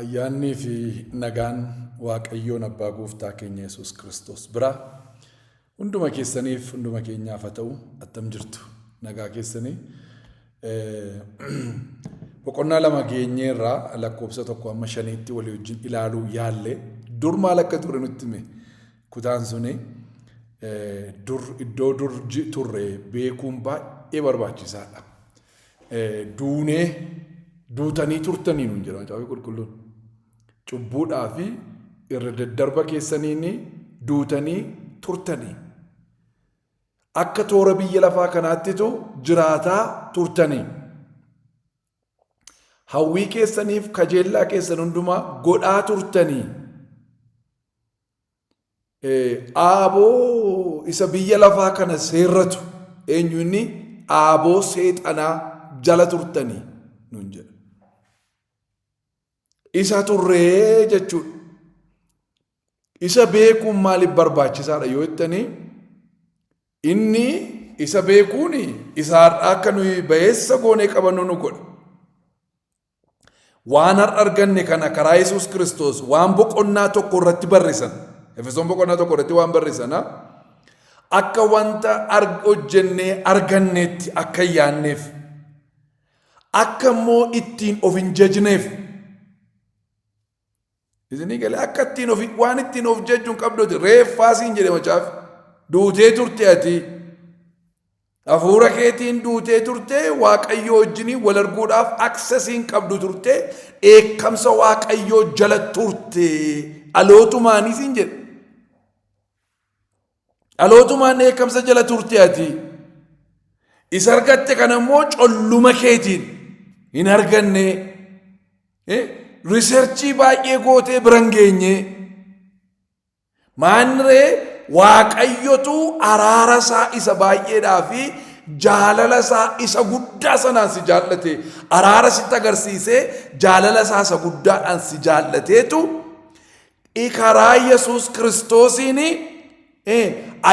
Ayyaannii fi nagaan Waaqayyoon Abbaa Gooftaa keenya Yesuus Kiristoos bira hunduma keessaniif hunduma keenyaaf haa ta'u attam jirtu nagaa keessanii boqonnaa lama geenyeerraa lakkoobsa 1-5tti walii wajjin ilaaluu yaalle dur maal akka ture nutti hime kutaan suni iddoo dur turre beekuun baay'ee barbaachisaadha. Duutanii turtanii nuun jedhama Caafii Qulqulluun. Cubbuudhaa fi irra daddarba keessaniin duutanii turtanii. Akka toora biyya lafaa kanaattitu jiraataa turtanii. Hawwii keessaniif kajeellaa keessan hundumaa godhaa turtanii. Aaboo isa biyya lafaa kana seerratu eenyu inni aaboo seexanaa jala turtanii nuun jedha. Isa turree jechuudha. Isa beekuun maaliif barbaachisaadha yoo jettanii inni isa beekuun isaa akka nuyi ba'eessa goonee qabannu nu godha. Waan har'a arganne kana karaa Yesuus Kiristoos waan boqonnaa tokko irratti barreessan. Efesoon boqonnaa tokko irratti waan barreessan akka wanta hojjennee arganneetti akka yaanneef akka immoo ittiin of hin jajneef. Isinii galee akka ittiin waan ittiin of jajjuun qabdooti reeffaasiin jedhama Caafi. Duutee turte ati. Hafuura keetiin duutee turte Waaqayyoo wajjin wal arguudhaaf aksesiin qabdu turte dheekkamsa Waaqayyoo jala turte dhalootumaan siin jedha. Dhalootumaan dheekkamsa jala turte ati. Isa argatte kana immoo colluma keetiin hin arganne. Riserchii baay'ee gootee biran geenye maanree Waaqayyotu araara isaa isa baay'eedhaa fi jaalala isaa isa guddaa sanaan si jaallate araara sitti agarsiisee jaalala isaa isa guddaadhaan si jaallateetu karaa Yesuus Kiristoosiin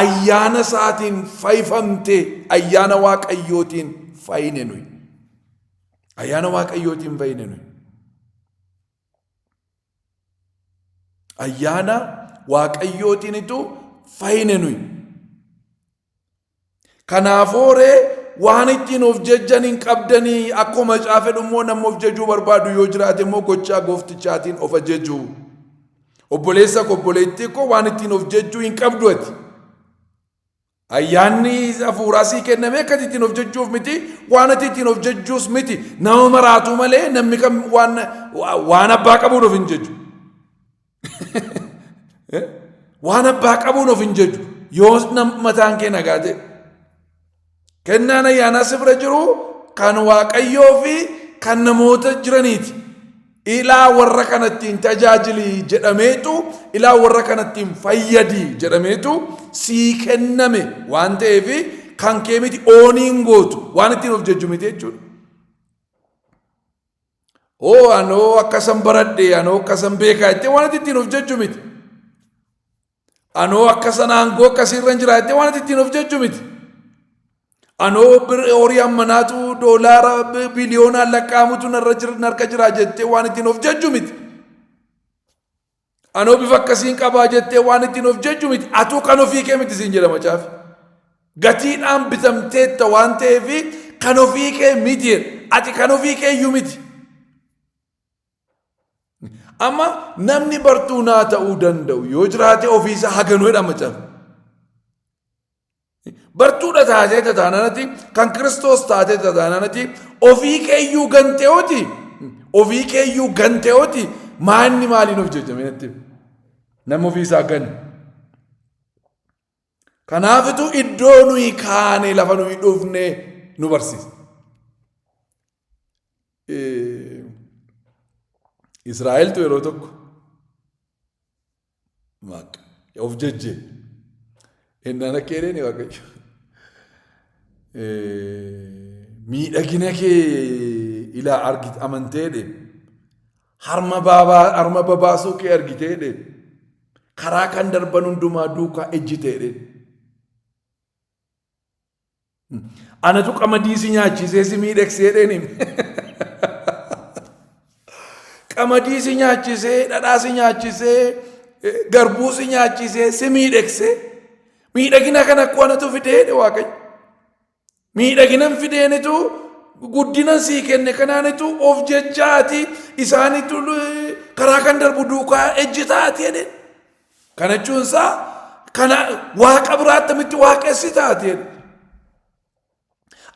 ayyaana isaatiin fayyifamte ayyaana Waaqayyootiin fayyine nuyi. Ayyaana Waaqayyootiin fayyine nuyi. Ayyaana Waaqayyootiinitu fayyine nuyi. Kanaafooree waan ittiin of jajjan hin qabdanii akkuma caafedhu immoo nama of jajuu barbaadu yoo jiraate immoo gochaa gooftichaatiin of ajajuu. Obboleessa obboleettii koo waan ittiin of jajjuu hin qabdu ati. Ayyaanni hafuuraa sii kenname akka ittiin of jajjuuf miti waan ati ittiin of jajjuus miti nama maraatu malee namni kam waan abbaa qabuun of hin jajju. Waan abbaa qabuun of hin jajju yoo mataan kee nagaa ta'e. Kennaan ayyaanaa si bira jiru kan Waaqayyoo fi kan namoota jiraniiti. Ilaa warra kanattiin tajaajili jedhameetu ilaa warra kanattiin fayyadi jedhameetu sii kenname waan ta'eef kan kee miti ooniin gootu waan ittiin of jajju miti jechuudha. Anoo akkasan baradhe anoo akkasan beekaa jettee waan ittiin of jajju miti. Anoo akkasan aangoo akkasiirra jira jettee waan ittiin of jajju miti. Anoo horii ammanaatu doolaara biliyoonaan lakkaa'amutu narka jira jettee waan ittiin of jajju miti. Anoo bifa akkasiin qabaa jettee waan ittiin of jajju miti. Atuu kan ofii kee miti siin jedhama Caafi. Gatiidhaan bitamteetta waan ta'eef kan ofii kee miti. Ati kan ofii kee iyyuu miti. Amma namni bartuu naa ta'uu danda'u yoo jiraate ofiisa haganuu jedhama Caafi. Bartuudha taatee tataananati kan Kiristoos taatee tataananati ofii keeyyuu ganteeoti. Ofii keeyyuu ganteeoti maanni maaliin of jajjame natti nama ofiisaa gan. Kanaafitu iddoo nuyi kaane lafa nuyi dhufne nu barsiisa. Israa'eltu yeroo tokko of jajje ennaan akka jedheen Waaqayyo miidhagina kee ilaa argite amanteedhe harma babaasuu kee argiteedhe karaa kan darban hundumaa duukaa ejjiteedhe anatu qamadii si nyaachisee si miidhagseedheen qamadii si nyaachisee, dhadhaa si nyaachisee, garbuu si nyaachisee, si miidhagsee. Miidhagina kana akkanatu fidee Waaqayyo. Miidhaginan fideenitu guddina sii kenne kanaanitu of jechaati isaanitu karaa kan darbu duukaa ejjitaati jedhe. Kana jechuunsaa kana waaqa biraatti miti waaqessitaati jedhe.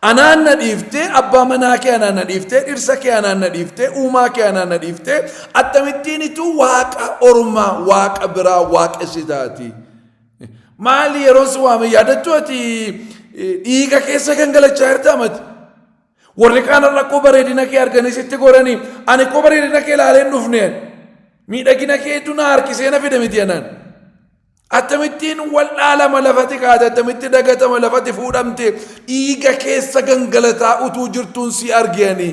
Anaan na dhiiftee, abbaa manaa kee anaan na dhiiftee, dhirsa kee anaan na dhiiftee, uumaa kee anaan na dhiiftee, akkamittiinitu waaqa ormaa, waaqa biraa waaqessitaati. Maali yeroo si waame yaadattu ati dhiiga keessa gangalachaa jirta mati. Warri kaan rakkoo bareedina kee arganii sitti goranii, ani koo bareedina kee ilaalee hin dhufneen. Miidhagina keetu na harkisee na fide miti anaan. Akkamittiin waldhaalama lafati kaate, akkamitti dagatama lafati fuudhamte, dhiiga keessa gangalataa utuu jirtuun si argeeni.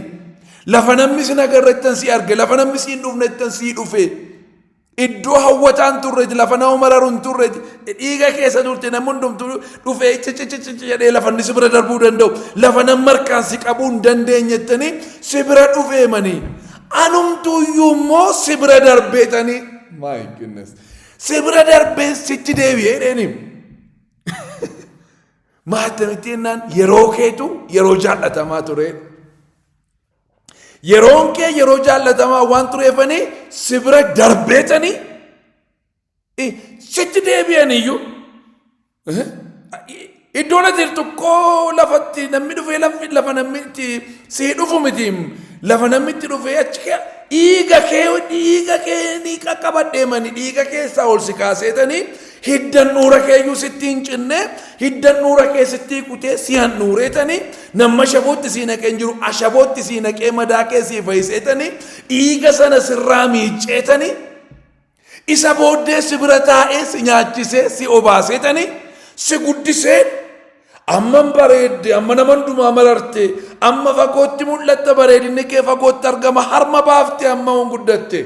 Lafa namni si nagarrettan si arge, lafa namni si hin dhufnettan si dhufe. Iddoo hawwataan turreeti, lafa nama mararuun turreeti, dhiiga keessa turte namni hundumtu dhufee jedhee lafa inni si bira darbuu danda'u, lafa nama harkaan si qabuu hin dandeenyettanii si bira dhufee manii. Anumtuuyyuu immoo si bira darbeetanii, my goodness. Si bira darbeen sitti deebi'ee dheeni. Maatamittiinnaan yeroo keetu yeroo jaallatamaa ture. Yeroon kee yeroo jaallatamaa waan tureefanii si bira darbeetanii sitti deebi'aniyyuu. Iddoon ati tokkoo lafatti namni dhufee lafa namni itti si dhufu miti. Lafa namni itti dhufee achi dhiiga kee ni qaqqabadheemanii dhiiga keessaa ol si kaaseetanii hiddan nuura keeyyuu sitti hin cinne hiddan nuura kee sitti kutee si handhuureetanii nama ashabootti si naqee hin jiru ashabootti si naqee madaa kee si fayyiseetanii dhiiga sana sirraa miicceetanii isa booddee si bira taa'ee si nyaachisee si obaaseetanii si guddisee amman bareedde amma nama hundumaa mararte amma fagootti mul'atta bareedinni kee fagootti argama harma baafte amma on guddatte.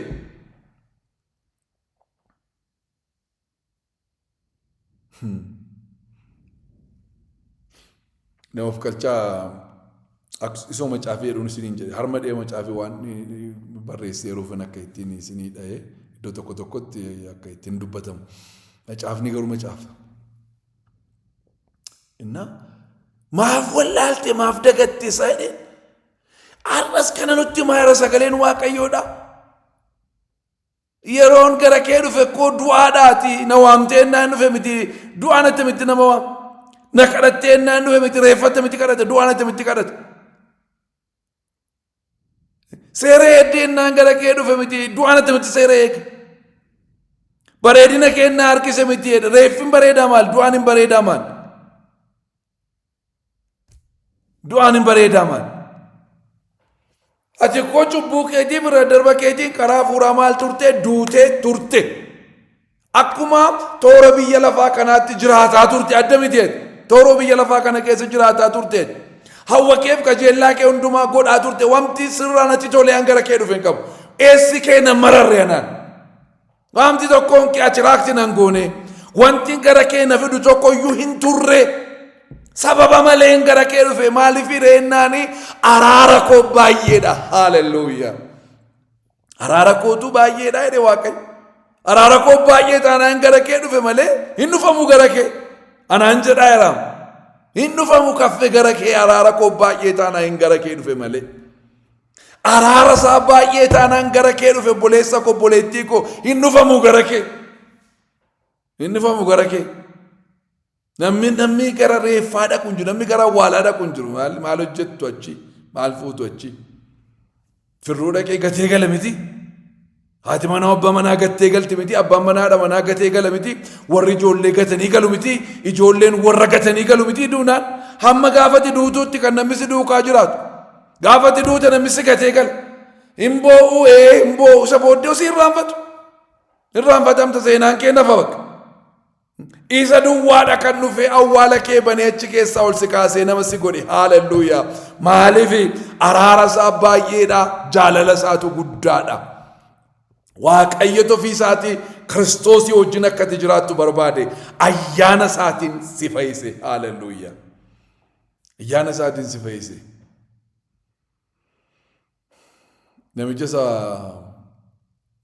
Nama of kalchaa isoo macaafii jedhuun isiniin jedhe harma dhee macaafii waan barreessee yeroofan akka ittiin isinii dha'ee iddoo tokko tokkotti akka ittiin dubbatamu macaafni garuu macaafa. Inna maaf wallaalte maaf dagatte saayideen har'as kana nutti maayira sagaleen waaqayyoodha. Yeroon gara kee dhufe koo du'aadhaati na waamtee naan dhufe miti du'aan ati miti nama waam na kadhattee naan dhufe miti reeffatte miti kadhate du'aan ati miti kadhate seera eeddeen naan gara kee dhufe miti du'aan ati miti seera eege bareedina kee na harkise miti reeffin bareedaa maal du'aan hin bareedaa maal. Du'aan hin bareedaa maal. Ati koo cubbuu keetii bira darba keetiin karaa fuuraa maal turte duutee turte. Akkuma toora biyya lafaa kanaatti jiraataa turte adda miti toora biyya lafaa kana keessa jiraataa turte. Hawwa keef qajeellaa kee hundumaa godhaa turte wanti sirraan ati tolee gara kee dhufe hin qabu. Eessi kee na mararre anaan. Wanti tokkoon kee achiraakti nan goone. Wanti gara kee na fidu tokkoyyuu hin turre. Sababa maleen gara kee dhufe maaliif reennaani araara koo baay'eedha. Haaleluyyaa. Araara kootu baay'eedha jedhe Waaqayyo. Araara koo baay'ee taanaan gara kee dhufe malee hin dhufamu gara kee. Anaan jedhaa jiraam. Hin dhufamu kaffe gara kee araara koo baay'ee taanaan gara kee dhufe malee. Araara isaa baay'ee taanaan gara kee dhufe boleessa koo boleettii koo hin dhufamu gara kee. Hin dhufamu gara kee. Namni gara reeffaadha kun jiru namni gara awwaalaadha kun jiru maal hojjettu achi maal fuutu achi firruu dhaqee gatee gala miti haati manaa abbaa manaa gatee galti miti abbaan manaadha manaa gatee gala miti warri ijoollee gatanii galu miti ijoolleen warra gatanii galu miti duunaan hamma gaafati duutuutti kan namni si duukaa jiraatu gaafati duuta namni si gatee gala hin boo'u isa booddee osii irraanfatamta seenaan kee nafa bakka. Isa duwwaadha kan dhufe awwaala kee banee achi keessaa ol si kaasee nama si godhe. Haaleluyyaa. Maaliif araara isaa baay'eedha jaalala isaatu guddaadha. Waaqayyo ofii isaatii Kiristoosii wajjin akka ati jiraattu barbaade ayyaana isaatiin si fayyise. Haaleluyyaa. Ayyaana isaatiin si fayyise. Namicha isaa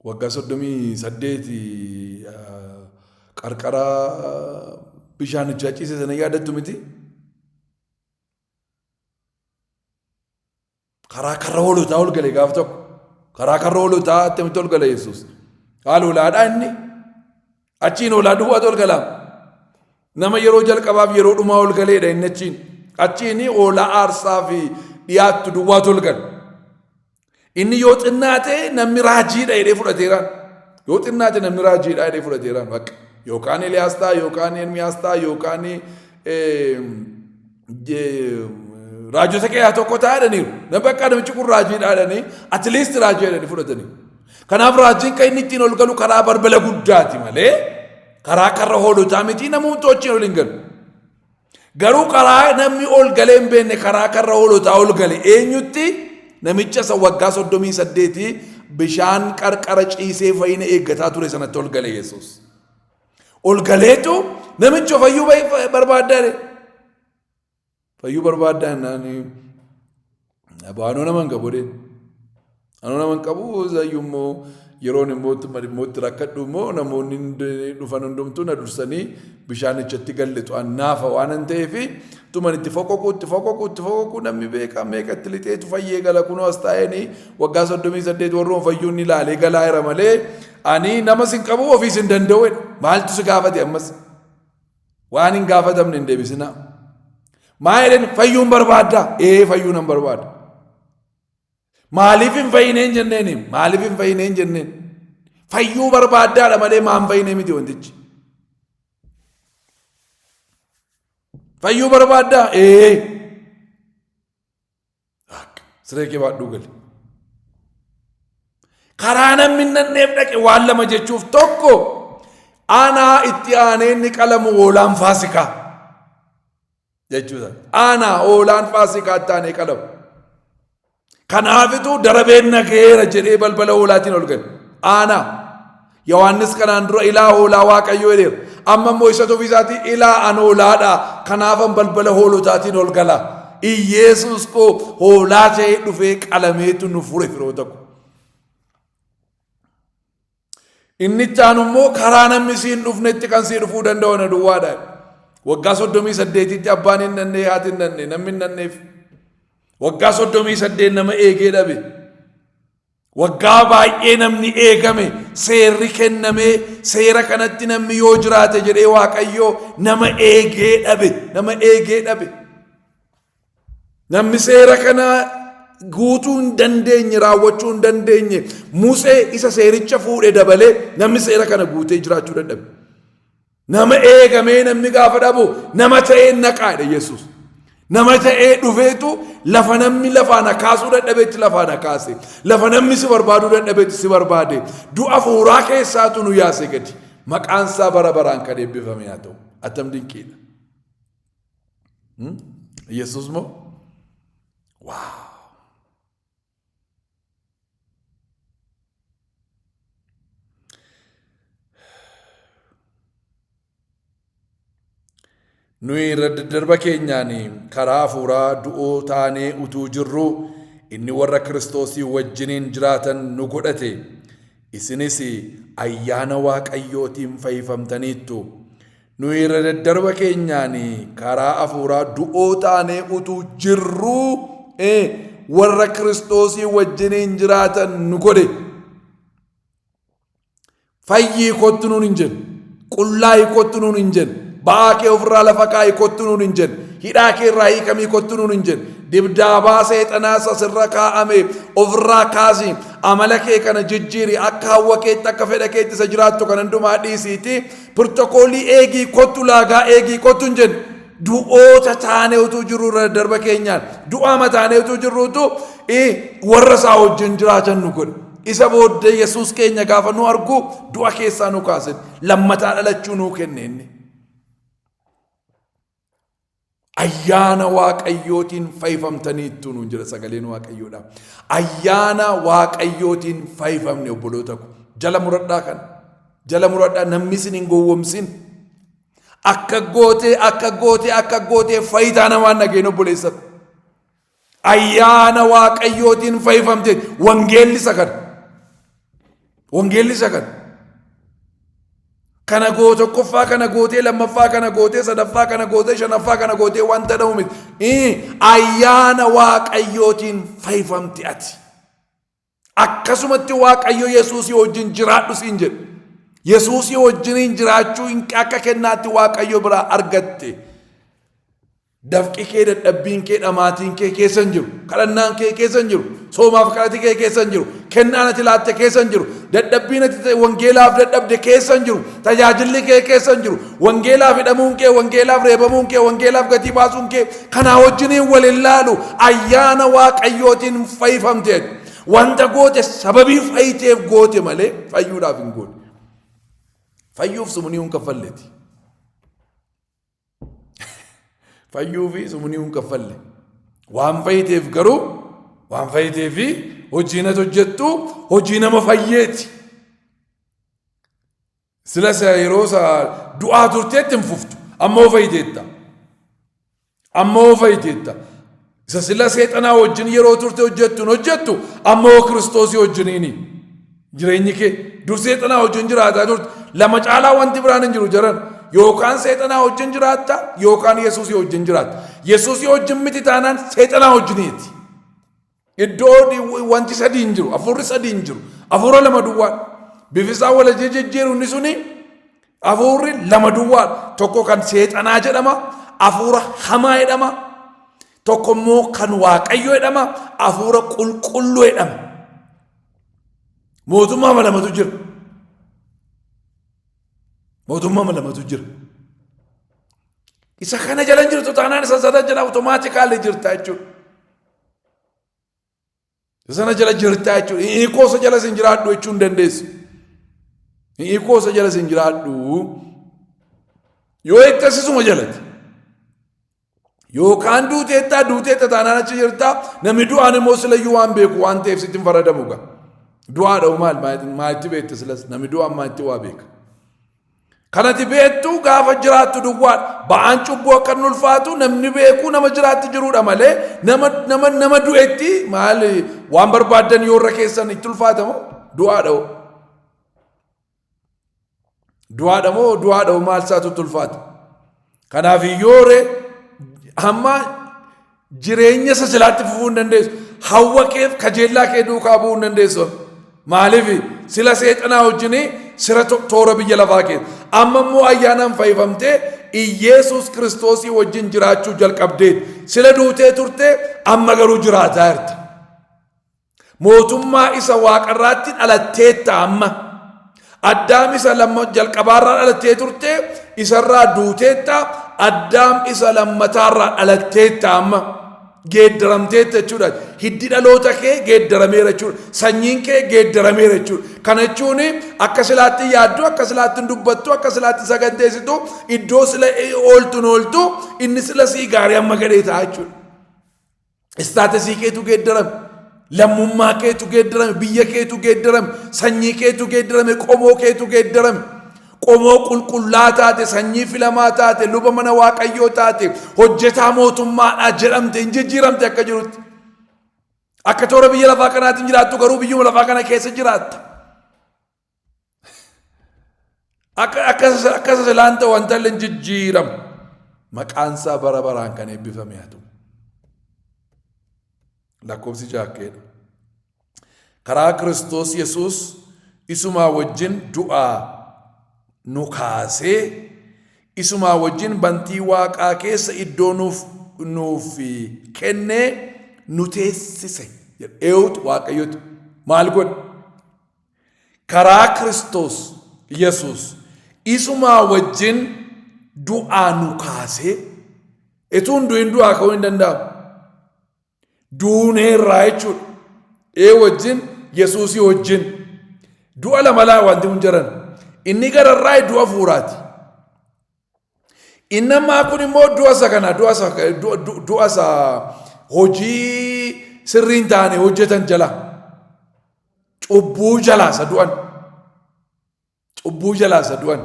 waggaa 38 qarqara bishaanicha ciise sana yaadattu miti. karaa karra hoolotaa ol gale gaaf tokko. karaa karra hoolotaa attamitti ol gale Yesuus. haala hoolaadhaa inni. achiin hoolaa duwwaatu ol galaa. nama yeroo jalqabaaf yeroo dhumaa ol galeedha inni achiin. achiin hoolaa aarsaa fi dhiyaattu duwwaatu ol gala. inni yoo xinnaate namni raajiidha jedhee fudhateeraan. yoo xinnaate namni raajiidha jedhee fudhateeraan. bakka yookaan Eliyaas ta'a yookaan Ermiyaas ta'a yookaan raajota qe'aa tokko ta'a jedhaniiru. namni bakka namichi kun raajiidha jedhanii at least raajii jedhanii fudhatanii. kanaaf raajiin kan inni ittiin ol galu karaa balbala guddaati malee karaa karra hoolotaa miti namoota wajjin ol hin galu. garuu karaa namni ol galee hin beekne karaa karra hoolotaa ol gale eenyutti? namicha isa waggaa 38 bishaan qarqara ciisee fayyina eeggataa ture sanatti ol gale Yesuus. ol galeetu namicha fayyuu barbaaddaadhe. fayyuu barbaaddaa naani baanoo naman qabu de. anoo naman qabu zayyummoo yeroon immoo rakkadhu immoo namoonni dhufan hundumtuu na dursanii bishaanichatti gallitu annaafa waan hin ta'eef tuman itti foqoquu namni beekaa meeqatti lixeetu fayyee gala kunoo as taa'anii waggaa 38 warroon fayyuun ni ilaalee galaa jira malee ani nama sin qabu ofiis hin danda'u. maaltu si gaafate ammas? waan hin gaafatamne hin deebisinaa. maa jedhan fayyuun barbaaddaa? fayyuun nan barbaada. maaliif hin fayyineen jenneen? maaliif hin fayyineen jenneen? fayyuu barbaaddaadha malee maan fayyinee miti wantichi. fayyuu barbaaddaa? siree kee baadhuu gali. karaa namni nanneef dhaqe waan lama jechuuf tokko aanaa itti aanee inni qalamu hoolaan faasikaa jechuudha. aanaa hoolaan faasikaa itti aanee qalamu. kanaafitu darabeen nageera jedhee balbala hoolaatiin ol gale. aanaa Yohaannis kanaan dura ilaa hoolaa waaqayyoo jedheera. amma immoo isatu ofiisaatii ilaa an hoolaadha kanaafan balbala hoolotaatiin ol gala. Yesuus koo hoolaa ta'ee dhufee qalameetu nu fure firoo tokko. inni itti immoo karaa namni siin dhufnetti kan sii dhufuu danda'u na duwwaadha. waggaa 38tti abbaan hin nannee haati hin nannee namni hin nanneef. waggaa 38 nama eegee dhabe. waggaa baay'ee namni eegame seerri kennamee seera kanatti namni yoo jiraate jedhee waaqayyoo nama eegee dhabe. nama eegee dhabe. namni seera kana guutuu hin dandeenye raawwachuu hin dandeenye Musee isa seericha fuudhe dabalee namni seera kana guutee jiraachuu dadhabe. nama eegamee namni gaafa dhabu nama ta'ee naqaadha Yesuus. nama ta'ee dhufeetu lafa namni lafaan kaasuu dadhabeetti lafaan kaase. lafa namni si barbaaduu dadhabeetti si barbaade. du'a fuuraa keessaatu nu yaase gadi. maqaan isaa bara baraan kan eebbifame haa ta'u. attam dinqiidha. Yesuus moo? waaw. nuyi irra daddarba keenyaan karaa hafuuraa du'oo taanee utuu jirru inni warra Kiristoosii wajjiniin jiraatan nu godhate. isinis ayyaana waaqayyootiin fayyifamtaniittu. nuyi irra daddarba keenyaan karaa hafuuraa du'oo taanee utuu jirru warra Kiristoosii wajjiniin jiraatan nu godhe. fayyii kottu nuun hin jennu. qullaa'ii kottu nuun hin jennu. ba'aa kee ofirraa lafa kaa'ii kottu nuun hin jennu. hidhaa kee irraa hiikamii kottu nuun hin jennu. dibdaabaa seexanaas asirra kaa'ame ofirraa kaasi. amala kee kana jijjiiri. akka hawwa keetti akka fedha keetti isa jiraattu kan hundumaa dhiisiiti. pirtokoolii eegii kottu laagaa eegii kottu hin jennu. du'oota taanee utuu jirru irra darba keenyaan du'aama taanee utuu jirruutu warra isaa wajjin jiraatan nu godhe. isa booddee Yesuus keenya gaafa nu argu du'a keessaa nu kaase. lammataa dhalachuu nuu kenne inni. ayyaana waaqayyootiin fayyifamtaniittu nuun jira sagaleen waaqayyoodha. ayyaana waaqayyootiin fayyifamne obboloota ko jala muradhaa kana. jala muradhaa namni isin hin gowwomsin. akka gootee fayyitaa namaan nageen obboleessatu. ayyaana waaqayyootiin fayyifamte wangeellisa kana. Wangeelli isa kana goote tokkoffaa kana gootee lammaffaa kana gootee sadaffaa kana gootee shanaffaa kana gootee wanta ta'u miti. Ayyaana Waaqayyootiin fayyifamti ati. Akkasumatti Waaqayyo Yesuusii wajjin jiraadhu siin jedhe. Yesuusii wajjiniin jiraachuu akka kennaatti Waaqayyo biraa argatte. Dafqi kee dadhabbiin kee dhamaatiin kee keessan jiru. Kadhannaan kee keessan jiru. Soomaaf kadhati kee keessan jiru. Kennaan ati laatte keessan jiru. Dadhabbiin ati wangeelaaf dadhabde keessan jiru. Tajaajilli kee keessan jiru. Wangeelaaf hidhamuun kee, wangeelaaf reebamuun kee, wangeelaaf gatii baasuun kee kanaa wajjiniin wal ilaalu ayyaana Waaqayyootiin fayyifamte. Wanta goote sababii fayyiteef goote malee fayyuudhaaf hin goote. Fayyuuf sumuni hin kaffalleeti. Fayyuufi sumuni hin kaffalle. Waan fayyiteef garuu waan fayyiteefi hojii nati hojjettu hojii nama fayyeeti. Silas yeroo du'aa turteetti hin fuftu. Ammoo fayyiteetta. Ammoo fayyiteetta. Isa sila seexanaa wajjin yeroo turte hojjettu ammoo Kiristoosii wajjiniini. Jireenyi kee dur seexanaa wajjin jiraataa turte lama caalaa wanti biraan hin jiru jaran. Yookaan seexanaa wajjin jiraatta yookaan Yesuusii wajjin jiraatta. Yesuusii wajjin miti taanaan seexanaa wajjiniiti. Iddoo wanti sadii hin jiru, afurri sadii hin jiru. Afura lama duwwaan. Bifisaa wal jijjiiru inni suni afurri lama duwwaan. Tokko kan seexanaa jedhama, afura hamaa jedhama. Tokko immoo kan Waaqayyo jedhama, afura qulqulluu jedhama. Mootummaa lamatu jira. Mootummaa lamatu jira. Isa kana jala jirtu taanaan isa sada jala automaatikaalii jirta jechuudha. Isa sana jala jirta jechuudha. Hiikoosa jala sin jiraadhu jechuu hin dandeessu. Hiikoosa jala sin jiraadhu yoo ittasisuma jalati. Yookaan duuteetta taanaan achi jirta. Namni du'aan immoo silayyuu waan beeku waan ta'eef sitti hin faradamu gaa. Du'aadhawu maalitti beekte silas namni du'aan maalitti waa beeka. Kanati beektu gaafa jiraattu duwwaadha. Ba'aan cubbuu akka hin ulfaatu namni beeku nama jiraatti jiruudha malee nama du'etti maali waan barbaadan yoo irra keessan itti ulfaatamoo du'aadhawu. Du'aadhawu maal isaatu itti ulfaata. Kanaaf yoore hamma jireenya isa silaatti fufuu hin dandeessu. Hawwa keef kajeellaa kee duukaa bu'uu hin dandeessu. Maaliif sila seexanaa wajjinii sira toora biyya lafaa keessa. Amma immoo ayyaanaan fayyifamtee Iyeesuus Kiristoosii wajjin jiraachuu jalqabdeet. Sila duutee turte amma garuu jiraataa jirta. Mootummaa isa waaqarraatti dhalatteetta amma. Addaam isa jalqabaarraa dhalattee turte isarraa duuteetta. Addaam isa lammataarraa dhalatteetta amma. Geeddaramteetta jechuudha. Hiddi dhaloota kee geeddarameera jechuudha. Sanyiin kee geeddarameera jechuudha. Kana jechuun akka silaatti yaaddu, akka silaatti dubbattu, akka silaatti saganteessitu, iddoo sila ooltu inni sila sii gaarii amma gadhee ta'a jechuudha. Istaatisii keetu geeddarame, lammummaa keetu geeddarame, biyya keetu geeddarame, sanyii keetu geeddarame, qomoo keetu geeddarame. Qomoo qulqullaa taate, sanyii filamaa taate, luba mana Waaqayyoo taate, hojjetaa mootummaadhaa jedhamte hin jijjiiramte akka jirutti. Akka toora biyya lafaa kanaatiin jiraattu garuu biyyuma lafaa kana keessa jiraatta. Akka silaan ta'u wanta illee hin jijjiiramu. Maqaan isaa bara baraan kan eebbifame haa ta'u. Lakkoofsi jaakkeedha. Karaa Kiristoos Yesuus isumaa wajjin du'aa nu kaasee isumaa wajjin bantii Waaqaa keessa iddoo nuuf kennee nu teessise. Eewutu Waaqayyooti maal godhe? Karaa Kiristoos Yesuus isumaa wajjin du'aa nu kaasee etuun du'in du'aa ka'uu hin danda'amu. Duuneerraa jechuudha. Wajjin Yesuusii wajjin du'a lamalaa wanti kun jiran. Inni gararraa du'a fuuraati. Inni ammaa kun immoo du'a isa kana du'a isa hojii sirriin taane hojjetan jala. Cubbuu jalaa isa du'an. Cubbuu jalaa isa du'an.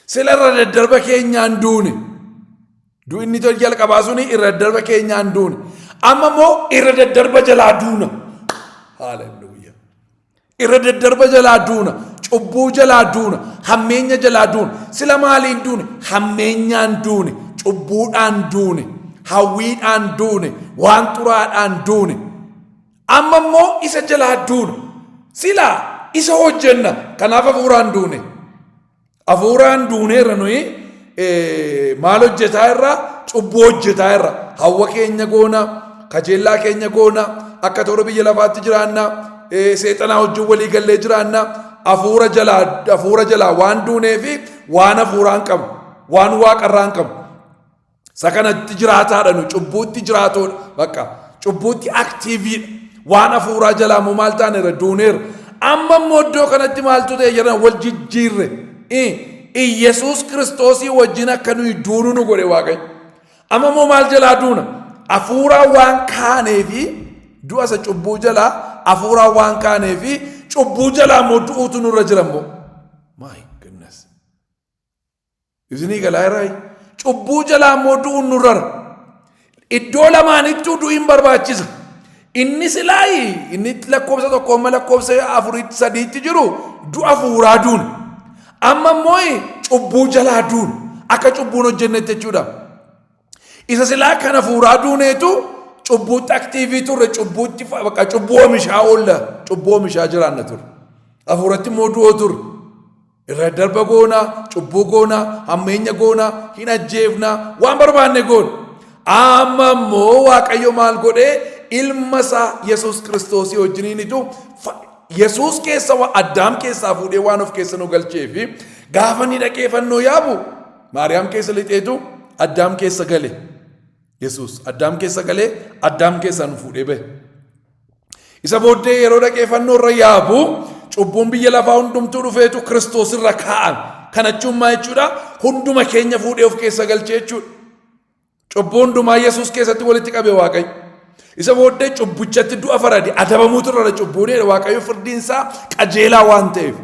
Sila irra daddarba keenyaan duune. Du'inni jalqabaa suni irra daddarba keenyaan duune. Amma immoo irra daddarba jalaa duuna. Haaleluyyaa. irra daddarba jalaa duuna, cubbuu jalaa duuna, hammeenya jalaa duuna. Sila maaliin duune? Hammeenyaan duune, cubbuudhaan duune, hawwiidhaan duune, waan xuraadhaan duune. Amma immoo isa jalaa duuna. Sila isa hojjenna, kanaaf hafuuraan duune. Hafuuraan duuneerra nuyi maal hojjetaa irra? Cubbuu hojjetaa irra. Hawwa keenya goona, kajeellaa keenya goona, akka toora biyya lafaatti jiraanna, seexanaa wajjin walii gallee jiraanna. Hafuura jalaa waan duunee fi waan hafuuraan qabu, waan waaqarraan qabu. Isa kanatti jiraataadha nu, cubbuutti jiraatoodha. Bakka cubbuutti aktiiviidha. Waan hafuuraa jalaa moo maal taaneera? Duuneera. Amma immoo iddoo kanatti maaltu ta'e jedhan wal jijjiirre. Yesuus Kiristoosii wajjin akka nuyi duunu nu godhe Waaqayyo. Amma immoo maal jalaa duuna? Hafuuraa waan kaaneefi du'a isa cubbuu jalaa hafuuraa waan kaaneefi cubbuu jalaa immoo du'uutu nurra jira immoo. My goodness. Isinii galaa irraa cubbuu jalaa immoo du'uun nurra. Iddoo lamaanittuu du'iin barbaachisa. Inni silaayi inni lakkoofsa tokkoomma lakkoofsa afuritti sadiitti jiru du'a hafuuraa duun. Amma immoo cubbuu jalaa duun akka cubbuun hojjennetti jechuudha. Isa silaa kan hafuuraa duuneetu cubbuutti aktiivii turre, cubbuutti bakka cubbuu oomishaa oolla, cubbuu oomishaa jiraanna turre. Hafuuratti immoo du'oo turre. Irra darba goona, cubbuu goona, hammeenya goona, hin ajjeefna, waan barbaanne goona. Amma immoo Waaqayyo maal godhee? Ilma isaa Yesuus Kiristoosii wajjiniinitu Yesuus keessa Addaam keessaa fuudhee waan of keessa nu galcheefi gaafa ni dhaqee fannoo yaabu Maariyaam keessa lixeetu Addaam keessa gale. Yesuus Addaam keessa galee Addaam keessaa nu fuudhee bahe. Isa booddee yeroo dhaqee fannoo irra yaabu cubbuun biyya lafaa hundumtuu dhufeetu Kiristoos irra kaa'an. Kana jechuun jechuudha hunduma keenya fuudhee of keessa galchee jechuudha. Cubbuu hundumaa Yesuus keessatti walitti qabe Waaqayyo. Isa booddee cubbichatti du'a farade adabamuutu irra cubbuunidha. Waaqayyo firdiinsaa qajeelaa waan ta'eef.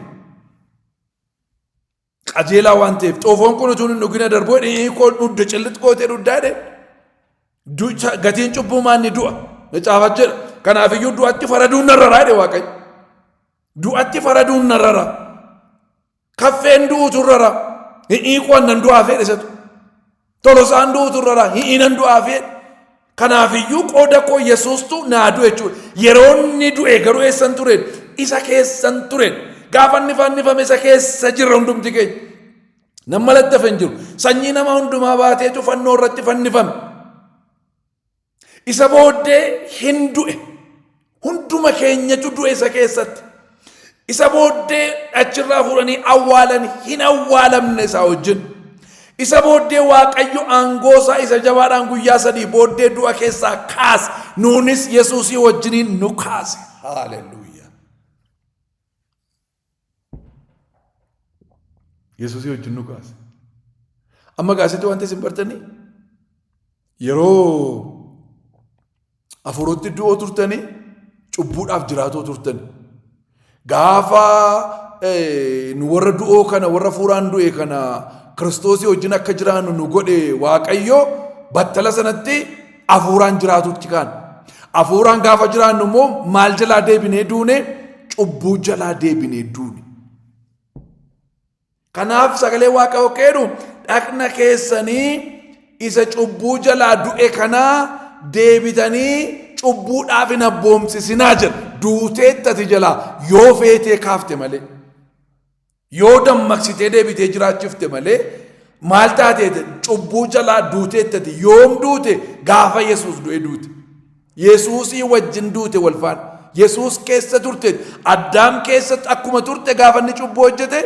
Qajeelaa waan ta'eef xoofoon kun utuu hin dhugina darboo koo dhudda cillit gootee dhuddaadhe. Gatiin cubbuu maanni du'a. Caafat jedha. Kanaafiyyuu du'atti faraduun narraraa jedhe Waaqayyo. Du'atti faraduun narrara. Kaffeen du'uutu irrara. Hiikoo annan du'aa fedhe isatu. Tolosaan du'uutu irrara. Hiinan du'aa fedhe. Kanaafiyyuu qooda koo Yesuustu naa du'e jechuudha. Yeroo inni du'e garuu eessan ture? Isa keessan ture. Gaafa inni fannifame isa keessa jirra hundumti keenya. Nama lattafe hin jiru. Sanyii nama hundumaa baateetu fannoo irratti fannifame. Isa booddee hin du'e. Hunduma keenyatu du'e isa keessatti. Isa booddee achirraa fuudhanii awwaalan hin awwaalamne isaa wajjin. Isa booddee Waaqayyo aangoosaa isa jabaadhaan guyyaa 3 booddee du'a keessaa kaase. Nuunis Yesuusii wajjiniin nu kaase. Haaleluyyaa. Yesuusii wajjin nu kaase. Amma gaasitti wanti isin bartanii yeroo hafuuratti du'oo turtanii cubbuudhaaf jiraatoo turtanii. Gaafa nu warra du'oo kana warra hafuuraan du'e kana Kiristoosii wajjin akka jiraannu nu godhe Waaqayyo battala sanatti hafuuraan jiraatutti kaan. Hafuuraan gaafa jiraannu immoo maal jalaa deebinee duune? Cubbuu jalaa deebinee duune. Kanaaf sagalee Waaqayyo keenu dhaqna keessanii isa cubbuu jalaa du'e kanaa deebitanii cubbuudhaaf hin abboomsisinaa jedha. Duuteettati jalaa yoo feetee kaafte malee. Yoo dammaqsitee deebitee jiraachifte malee maal taateete? Cubbuu jalaa duuteettati. Yoom duute? Gaafa Yesuus du'e duute. Yesuusii wajjin duute walfaan. Yesuus keessa turte. Addaam keessatti akkuma turte gaafa inni cubbuu hojjete.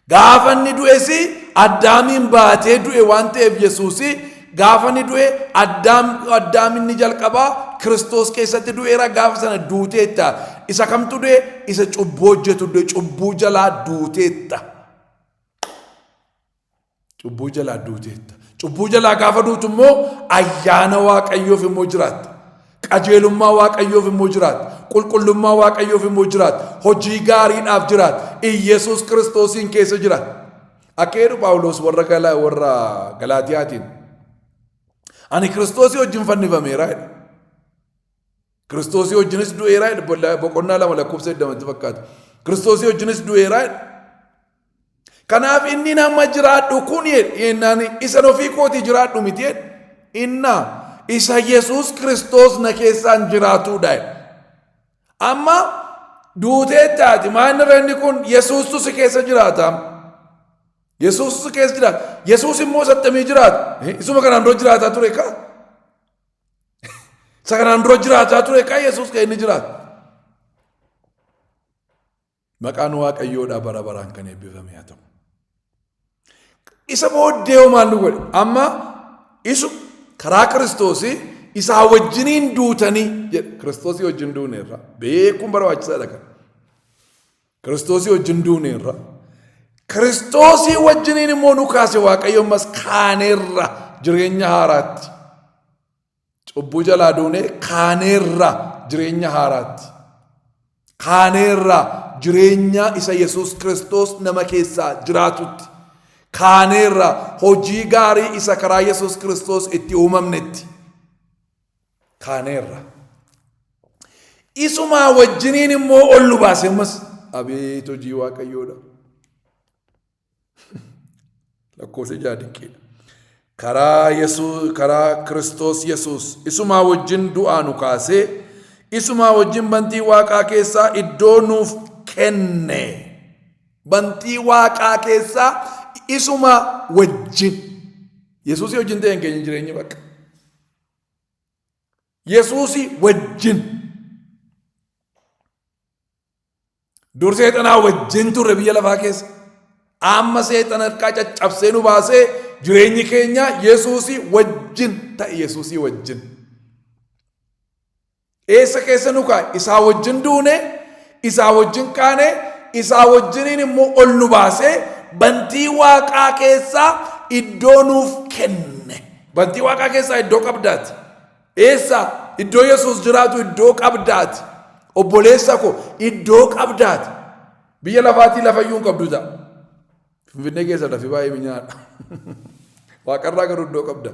Gaafa inni du'esi Addaamiin baatee du'e waan ta'eef Yesuusii gaafa inni du'e Addaam inni jalqabaa Kiristoos keessatti du'eera. Gaafa sana duuteetta. Isa kamtu du'e? Isa cubbuu hojjetu du'e. Cubbuu jalaa duuteetta. Cubbuu jalaa duuteetta. Cubbuu jalaa gaafa duutu immoo ayyaana Waaqayyoof immoo jiraatta. Qajeelummaa Waaqayyoof immoo jiraatta. Qulqullummaa Waaqayyoof immoo jiraatta. Hojii gaariidhaaf jiraatta. Yesuus Kiristoosiin keessa jiraata. Akka jedhu Phaawulos warra Galaatiyaatiin ani Kiristoosii wajjin fannifameera jedha. Kiristoosii wajjinis du'eeraa boqonnaa 2 lakkoofsa 8 fakkaata. Kiristoosii wajjinis du'eeraa. Kanaaf inni nama jiraadhu kun yennaan isa ofii kooti jiraadhu miti inna isa Yesuus Kiristoos na keessaan jiraatudha. Amma duutee taati maanni renni kun Yesuustu si keessa jiraata. Yesuustu si keessa jiraata. Yesuus immoo sattamii jiraata. Isuma kanaan dura jiraataa ture ka? Isa kanaan dura jiraataa ture ka Yesuus ka inni jiraata. Maqaan Waaqayyoodhaa bara baraan kan eebbifame haa ta'u. Isa booddee maal nu godhe? Amma isu karaa Kiristoosii isaa wajjiniin duutanii jedha. Kiristoosii wajjin duuneerra. Beekuun barbaachisaadha kan. Kiristoosii wajjin duuneerra. Kiristoosii wajjiniin immoo nu kaase Waaqayyo ammas kaaneerra jireenya haaraatti. Cubbuu jalaa duunee kaaneerra jireenya haaraatti. Kaaneerra jireenya isa Yesuus Kiristoos nama keessaa jiraatutti. Kaaneerra hojii gaarii isa karaa Yesuus Kiristoos itti uumamnetti. Kaaneerra. Isumaa wajjiniin immoo ol nu baase ammas. Abeet hojii Waaqayyoodha. Lakkoofsa 6 dinqiidha. Karaa Kiristoos Yesuus isumaa wajjin du'aa nu kaasee isumaa wajjin bantii Waaqaa keessaa iddoo nuuf kenne. Bantii Waaqaa keessaa isuma wajjin. Yesuusii wajjin ta'een keenya jireenya bakka. Yesuusii wajjin. Dur seexanaa wajjin turre biyya lafaa keessa. Amma seexana harkaa caccabsee nu baasee jireenyi keenya Yesuusii wajjin ta'e. Yesuusii wajjin. Eessa keessa nu kaa'e? Isaa wajjin duune, isaa wajjin kaane, isaa wajjiniin immoo ol nu baasee bantii Waaqaa keessaa iddoo nuuf kenne. Bantii Waaqaa keessaa iddoo qabdaati. Eessa? Iddoo Yesuus jiraatu iddoo qabdaati. Obboleessa ko iddoo qabdaati. Biyya lafaatii lafayyuu hin qabdu ta'a. Finfinnee keessa lafi baay'ee minyaadha. Waaqarraa garuu iddoo qabda.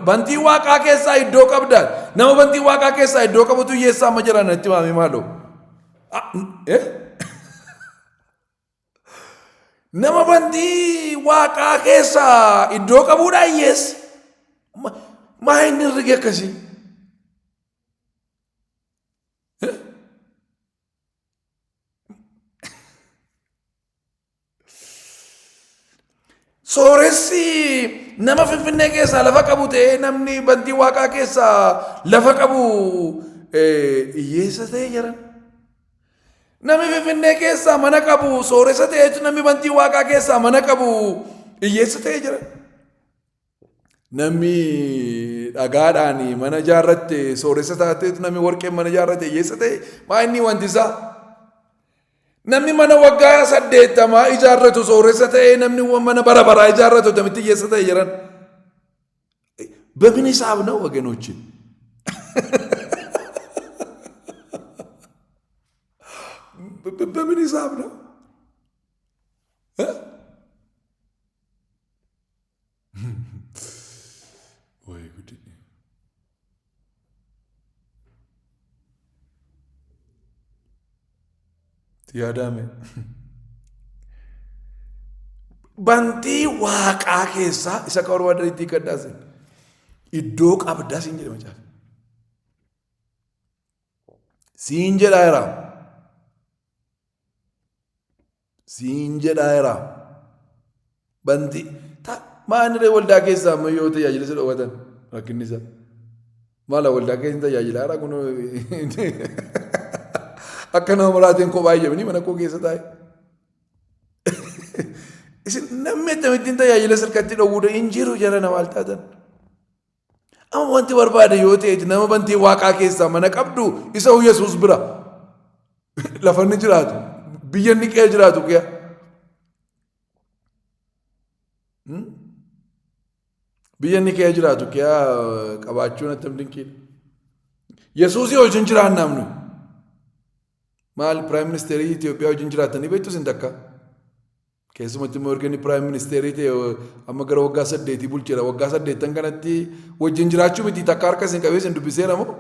Bantii Waaqaa keessaa iddoo qabdaati. Nama bantii Waaqaa keessaa iddoo qabutu hiyyeessaa amma jiran natti maamee maaloo? Nama bantii Waaqaa keessaa iddoo qabuudhaa hiyyeessa. Maa inni herregi akkasii? Sooressi nama Finfinnee keessaa lafa qabu ta'ee namni bantii Waaqaa keessaa lafa qabu hiyyeessa ta'ee jiran. Namni Finfinnee keessaa mana qabu sooressa ta'eetu namni bantii Waaqaa keessaa mana qabu hiyyeessa ta'ee jira. Namni dhagaadhaan mana ijaarratte sooressa taateetu namni warqeen mana ijaarratte hiyyeessa ta'e maa inni wanti isaa? Namni mana waggaa 80 ijaarratu sooressa ta'e namni mana bara baraa ijaarratu tamitti hiyyeessa ta'e jiran. በምን ሂሳብ ነው ወገኖች? በምን ሂሳብ ነው? ወይ ጉድ! ያዳሜ bantii Waaqaa keessaa isa qorwaadanitti kadhaase iddoo qabdaa siin jedhe macaafa. Siin jedhaa jira. Bantii maaniree waldaa keessaa amma yoo tajaajila isa dhoowwatan rakkinni isaa maala waldaa keessa tajaajila haaraa kun akka nama malaatiin kophaa ijamanii mana koo keessa taa'e. Isin namni ittamittiin tajaajila sirkatti dhowwuudha hin jiru jara nama altaatan. Amma wanti barbaade yoo ta'eeti nama bantii Waaqaa keessaa mana qabdu isa Yesuus bira lafanni jiraatu biyya inni qe'ee jiraatu qe'a. Biyya inni qe'ee jiraatu qe'a qabaachuun attam dinqiidha. Yesuusii wajjin jiraan namnu maal piraayim ministeerii Itoophiyaa wajjin jiraatanii beektu sin takka Keessumatti immoo erga inni piraayim ministeerii ta'e amma gara waggaa 8 bulcheera. Waggaa 8 kanatti wajjin jiraachuu miti takka harka isin qabee isin dubbiseera moo?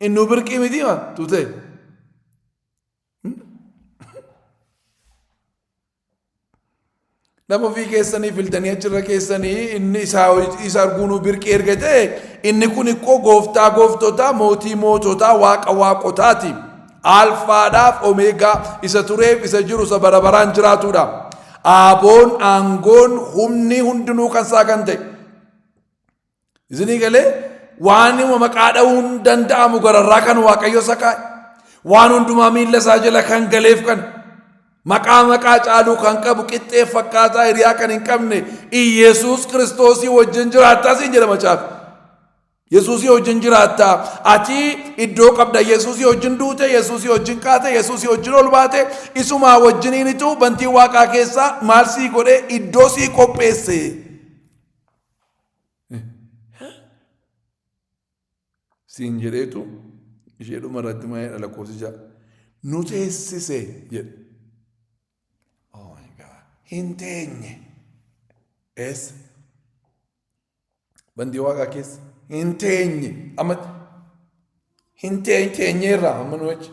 Inni birqii miti maa tuute. Nama ofii keessanii filtanii achirra keessanii inni isa arguunuu birqii erga ta'e inni kun ikkoo gooftaa gooftotaa mootii moototaa waaqa waaqotaati. Alfaadhaaf omeegaa isa tureef isa jiru isa bara baraan jiraatudha. Aaboon aangoon humni hundinuu kan isaa kan ta'e. Isinii galee waan maqaa dha'uun danda'amu gararraa kan waaqayyo sakaa waan hundumaa miilla isaa jala kan galeef kan maqaa caaluu kan qabu qixxee fakkaataa hiriyaa kan hin qabne Iyesuus Kiristoosii wajjin jiraattaa siin jedhama caaf. Yesuusii wajjin jiraattaa ati iddoo qabda. Yesuusii wajjin duute, Yesuusii wajjin kaate, Yesuusii wajjin ol baate isumaa wajjiniinitu bantii waaqaa keessaa maal sii godhee iddoo sii qopheesse. Siin jedheetu isheedhuma irratti maayee dhala koosija nu teessise jedhe. Hin teenye eessa bantii waaqaa keessa hin teenye amma hin teenyeerraa amma nu achi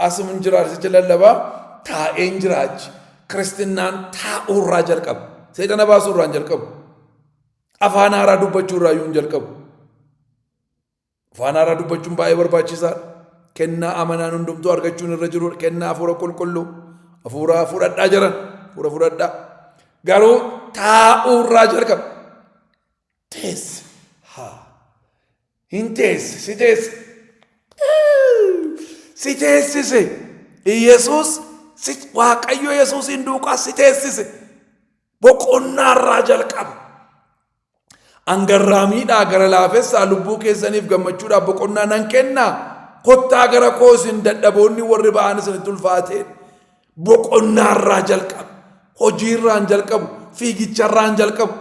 asuma hin jiraachise lallabaa taa'een jiraachi kiristinnaan taa'uurraa jalqaba. Seexana baasuurraa hin jalqabu. Afaan haaraa dubbachuurraa iyyuu hin jalqabu. Afaan haaraa dubbachuun baay'ee barbaachisaadha. Kennaa amanaan hundumtuu argachuun irra jiru kennaa hafuura qulqulluu. Hafuura fudhadhaa jiran hafuura fudhadhaa garuu taa'uurraa jalqaba. Teesse hin teesse si teessise Iyesuus Waaqayyo Yesuusin duukaa si teessise boqonnaarraa jalqaba. Angarraamiidhaa gara laafessaa lubbuu keessaniif gammachuudhaaf boqonnaa nan kennaa. Kottaa gara koo isin dadhaboonni warri ba'an isinitti ulfaateen. Boqonnaarraa jalqabu, hojiirraan jalqabu, fiigicharraan jalqabu.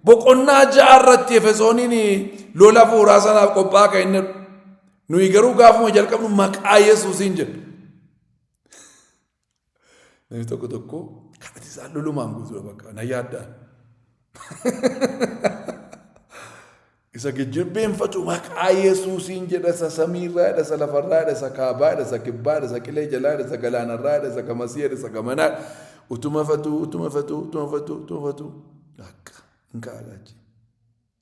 Boqonnaa 6 irratti Efesooniin lola hafuuraa sanaaf qophaa'aa kan inni nuyi garuu gaafuma jalqabnu maqaa Yesuusiin jedhu. Namni tokko kadhati isaa lolumaan guutuudha bakka na yaaddaan. Isa gijjibbeeffatu maqaa Yesuusiin jedha. Isa samiirraa, isa lafarraa, isa kaabaa, isa kibbaa, isa qilee jalaa, isa galaanarraa, isa gamasii, isa gamanaa utuma fatu akka hin kaa'alaachi.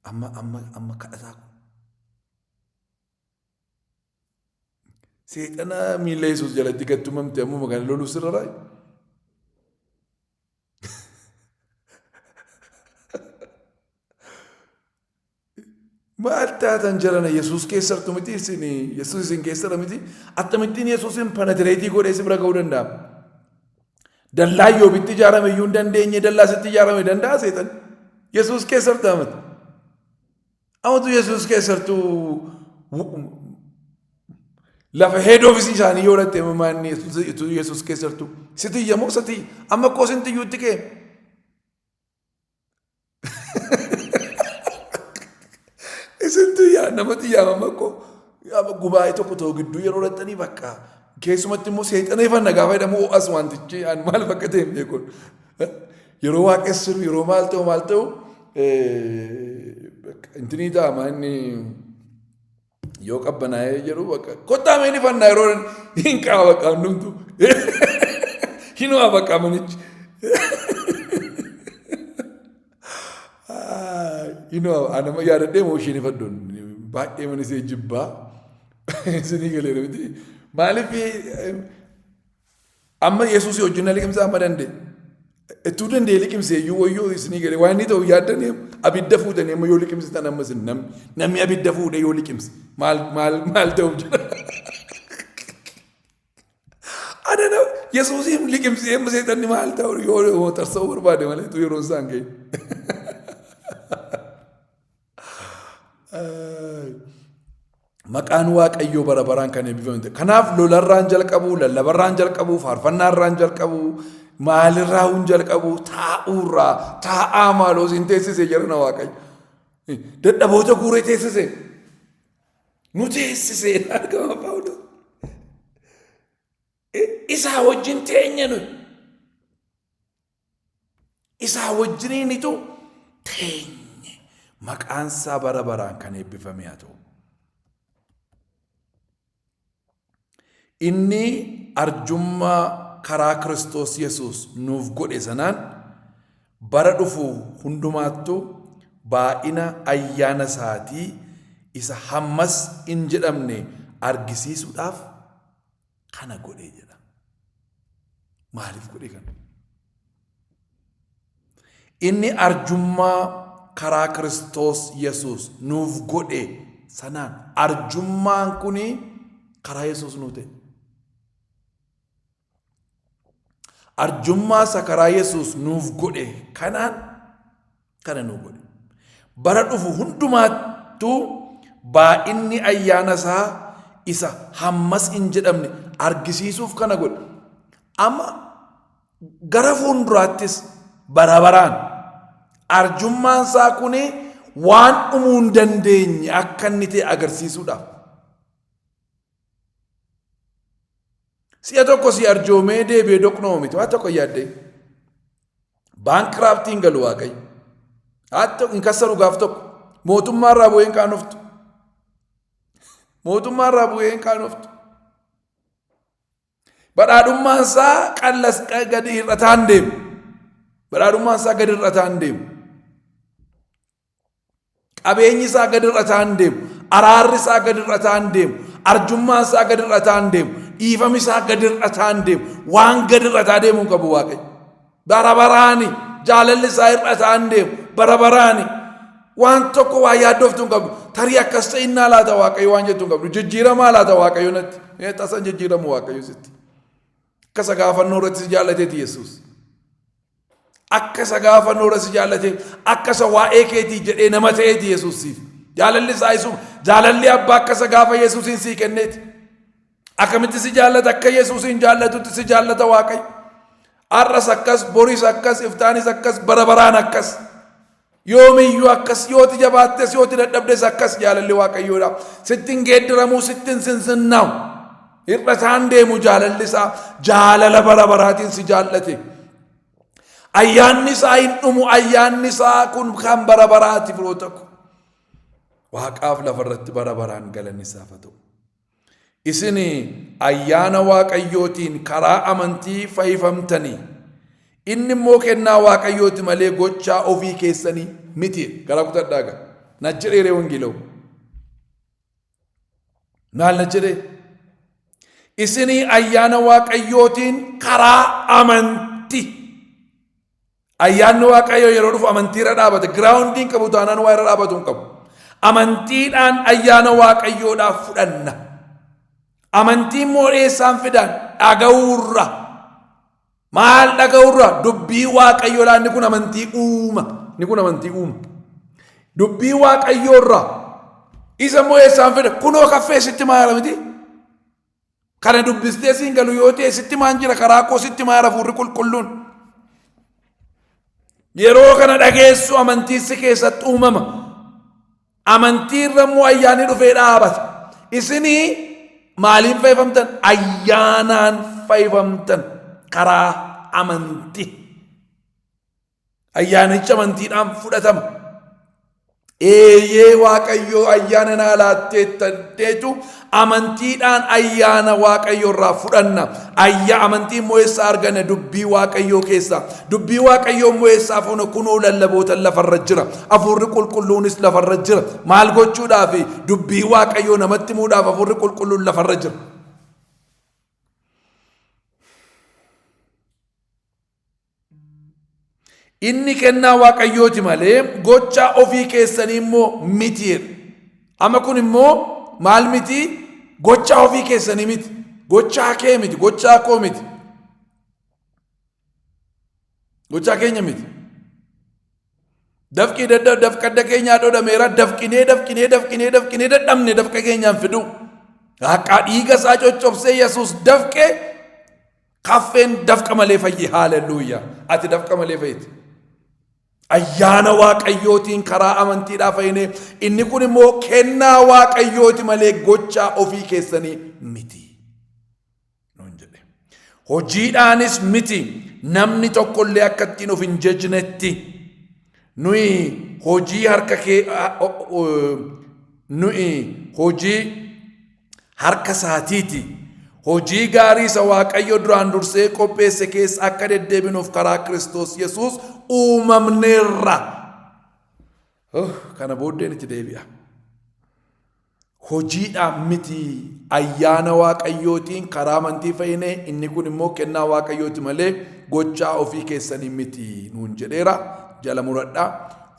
Amma kadhataa kun. Seexana miila Yesuus jalatti gattumamte ammoo maqaan loluu sirraa. Maal taatan jarana Yesuus keessattuu miti isin Yesuus isin keessatti miti akkamittiin Yesuusin penetrate godhee si bira ga'uu danda'a. Dallaa Iyyoobitti ijaarame iyyuu hin dandeenye dallaa sitti ijaarame danda'a seetan. Yesuus keessatti amatu. Amatu Yesuus keessattuu lafa head office isaanii yoo dhatte maanni Yesuus keessattuu sitti yemmoo sati amma koo sinti iyyuutti kee. Isintu yaa namatti yaamama ko gubaa'ee tokko ta'u gidduu yeroo dhattanii bakka keessumatti immoo seexaneeffanna gaafa jedhamu as wantichi maal bakka ta'e hin beekun yeroo waaqessu yeroo maal ta'u intinii taa'ama inni yoo qabbanaa'ee jedhu bakka kottaa mee ni fannaa yeroo hin qaaba bakka hundumtu hin waa bakka manichi. Anama yaadadhee moo isheen ifaddoon baay'ee manisee jibbaa isinii galee miti maaliif amma Yesuus wajjin na liqimsaa amma danda'e ittuu danda'e liqimsee iyyuu wayyoo isinii galee waan inni ta'u yaaddanii abidda fuutanii amma yoo liqimsitan ammas namni abidda fuudhee yoo liqimse maal ta'uuf jira. Adana Yesuusiin liqimsee amma seexanni maal ta'u yoo tarsa'uu barbaade malee yeroo isaan ga'e. Maqaan Waaqayyoo bara baraan kan eebbifamte. Kanaaf lolarraan jalqabu, lallabarraan jalqabu, faarfannaarraan jalqabu, maalirraa hun jalqabu, taa'uurraa, taa'aa maaloo siin teessise jedhana Waaqayyo. Dadhaboota guuree teessise. Nu teessise argama Paawulos. Isaa wajjin teenya nuyi. Isaa wajjiniinitu teenye. Maqaan isaa bara baraan kan eebbifame haa ta'u. Inni arjummaa karaa Kiristoos Yesuus nuuf godhe sanaan bara dhufu hundumaattu baay'ina ayyaana isaatii isa hammas hin jedhamne argisiisuudhaaf kana godhe jedha. Maaliif godhe kana? Inni arjummaa karaa Kiristoos Yesuus nuuf godhe sanaan arjummaan kuni karaa Yesuus nuu ta'e. Arjummaa isa karaa Yesuus nuuf godhe kanaan kana nuu godhe. Bara dhufu hundumaattu baay'inni ayyaana isaa isa hammas hin jedhamne argisiisuuf kana godhe. Amma gara fuulduraattis bara baraan arjummaan isaa kuni waan dhumuu hin dandeenye akka inni ta'e agarsiisuudhaaf. Si'a tokko si arjoomee deebi'ee doqnoo miti. Waan tokko yaaddee baankiraaftiin galu Waaqayyo. Hatta hin kassaru gaaf tokko mootummaa irraa bu'ee hin qaanoftu. Mootummaa irraa bu'ee hin qaanoftu. Badhaadhummaan isaa qallas gadi hir'ataan deemu. Badhaadhummaan isaa gadi hir'ataan deemu. Qabeenyi isaa gadi hir'ataan deemu. Araarri isaa gadi hir'ataan deemu. Arjummaan isaa gadi hir'ataan deemu. Dhiifami isaa gadi hir'ataan deemu. Waan gadi hir'ataa deemuu qabu Waaqayyo. Bara baraani jaalalli isaa hir'ataan deemu. Bara baraani waan tokko waa yaaddoftuu hin qabdu. Tarii akkas ta'innaa laata Waaqayyo waan jettuu hin qabdu. Jijjiiramaa laata Waaqayyo natti. Tasan jijjiiramu Waaqayyo sitti. Akka sagaafannoo irratti si jaallateeti Yesuus. Akka sagaafannoo irratti si jaallatee akka isa waa'ee keetii jedhee nama ta'eeti Yesuusiif. Jaalalli isaa isuma. Jaalalli abbaa akka sagaafa Yesuusiin sii kenneeti. Akkamitti si jaallata akka Yesuusiin jaallatutti si jaallata Waaqayyo. Arras akkas, boris akkas, iftaanis akkas, bara baraan akkas. Yoomiyyuu akkas, yooti jabaattes, yooti dadhabdes akkas jaalalli Waaqayyoodha. Sittin geeddiramuu, sittin sinsinnaa'u. Hir'ataan deemu jaalalli isaa jaalala bara baraatiin si jaallate. Ayyaanni isaa hin dhumu. Ayyaanni isaa kun kan bara baraati firoota ko. Waaqaaf lafarratti bara baraan galanni isaaf haa ta'u. Isin ayyaana Waaqayyootiin karaa amantii fayyifamtanii. Inni immoo kennaa Waaqayyooti malee gochaa ofii keessanii miti. Garaa kutadhaaga. Na jedheeree wangeelawu. Maal na jedhee? Isin ayyaana Waaqayyootiin karaa amantii. Ayyaanni Waaqayyoo yeroo dhufu amantiirra dhaabate. Giraawundiin qabu taanaan waa irra dhaabatu hin qabu. Amantiidhaan ayyaana Waaqayyoodhaaf fudhanna. Amantiin immoo eessaan fidan? Dhaga'uurra. Maal dhaga'uurra? Dubbii Waaqayyoodhaa. Inni kun amantii uuma. Inni kun amantii uuma. Dubbii Waaqayyoorra. Isa immoo eessaan fida? Kunoo kaffee sitti maara miti? Kana dubbistee siin galu yoo ta'e sitti maan jira? Karaa koo sitti maara hafuurri qulqulluun. Yeroo kana dhageessu amantiisi keessatti uumama. Amantiirra immoo ayyaanni dhufee dhaabata. Isinii maaliin fayyifamtan? Ayyaanaan fayyifamtan. Karaa amantii. Ayyaanichi amantiidhaan fudhatama. Eeyyee Waaqayyoo ayyaana naa laatteettanteetu amantiidhaan ayyaana Waaqayyoo irraa fudhanna. Amantii immoo eessaa arganna? Dubbii Waaqayyoo keessaa. Dubbii Waaqayyoo immoo eessaa fuuna? Kunoo lallaboota lafarra jira. Hafuurri qulqulluunis lafarra jira. Maal gochuudhaaf? Dubbii Waaqayyoo namatti himuudhaaf hafuurri qulqulluun lafarra jira. Inni kennaa Waaqayyooti malee gochaa ofii keessanii immoo miti. Amma kun immoo maal miti? Gochaa ofii keessanii miti. Gochaa kee miti. Gochaa koo miti. Gochaa keenya miti. Dafqii dafqadda keenyaa dhodhameera. Dafqinee dadhabne dafqa keenyaan fidu. Akka dhiiga isaa coccobsee Yesuus dafqee kaffeen dafqa malee fayye. Haaleluyyaa. Ati dafqa malee fayyite. Ayyaana Waaqayyootiin karaa amantiidhaa fayyine. Inni kun immoo kennaa Waaqayyooti malee gochaa ofii keessanii miti. Nuun jedhe. hojiidhaanis miti namni tokkollee akka ittiin of hin jajnetti nuyi hojii harka kee nuyi hojii harka saatiiti hojii gaarii isa Waaqayyo duraan dursee qopheesse keessa akka deddeebinuuf karaa Kiristoos Yesuus uumamneerra. Kana booddeen itti deebi'a. Hojiidhaan miti ayyaana Waaqayyootiin karaa amantii fayyine inni kun immoo kennaa Waaqayyooti malee gochaa ofii keessanii miti nuun jedheera. Jala muradhaa.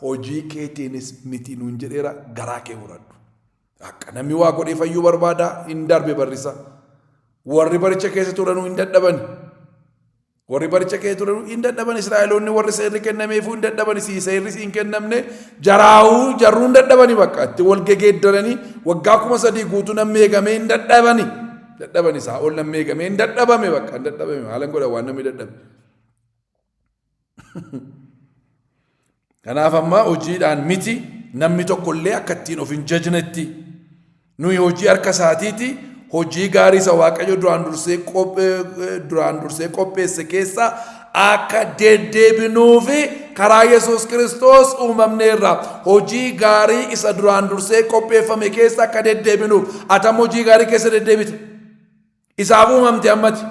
Hojii keetiinis miti nuun jedheera. Garaa kee muradhu. Akka namni waa godhee fayyuu barbaada hin darbe barrisa. Warri baricha keessa turanuu hin dadhaban. Warri baricha keessa turanuu hin dadhaban. Israa'eloonni warri seerri kennameefuu hin dadhaban. Seerri hin kennamne jarruu hin dadhabani bakka. Itti wal gegeeddaranii waggaa 3,000 guutuu namni eegamee hin dadhabani. Dadhaban isaa ol namni eegamee hin dadhabame bakka. Hin dadhabame haalan godha waan namni dadhabe. Kanaaf amma hojiidhaan miti namni tokkollee akka ittiin of hin jajnetti. Nuyi hojii harka isaatiiti. Hojii gaarii isa Waaqayyo duraan dursee qopheesse keessa akka deddeebinuufi karaa Yesuus Kiristoos uumamneerra. Hojii gaarii isa duraan dursee qopheeffame keessa akka deddeebinuuf. Atam hojii gaarii keessa deddeebite. Isaaf uumamte ammati.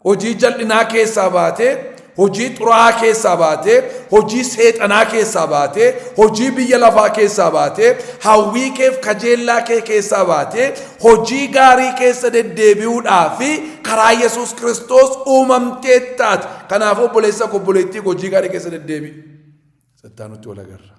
Hojii jal'inaa keessaa baatee, hojii xuraa'aa keessaa baatee, hojii seexanaa keessaa baatee, hojii biyya lafaa keessaa baatee, hawwii keef kajeellaa kee keessaa baatee, hojii gaarii keessa deddeebi'uudhaafi karaa Yesuus Kiristoos uumamtee taate. Kanaaf obboleessa obboleettii hojii gaarii keessa deddeebi'i. Sattaanutti wal agarra.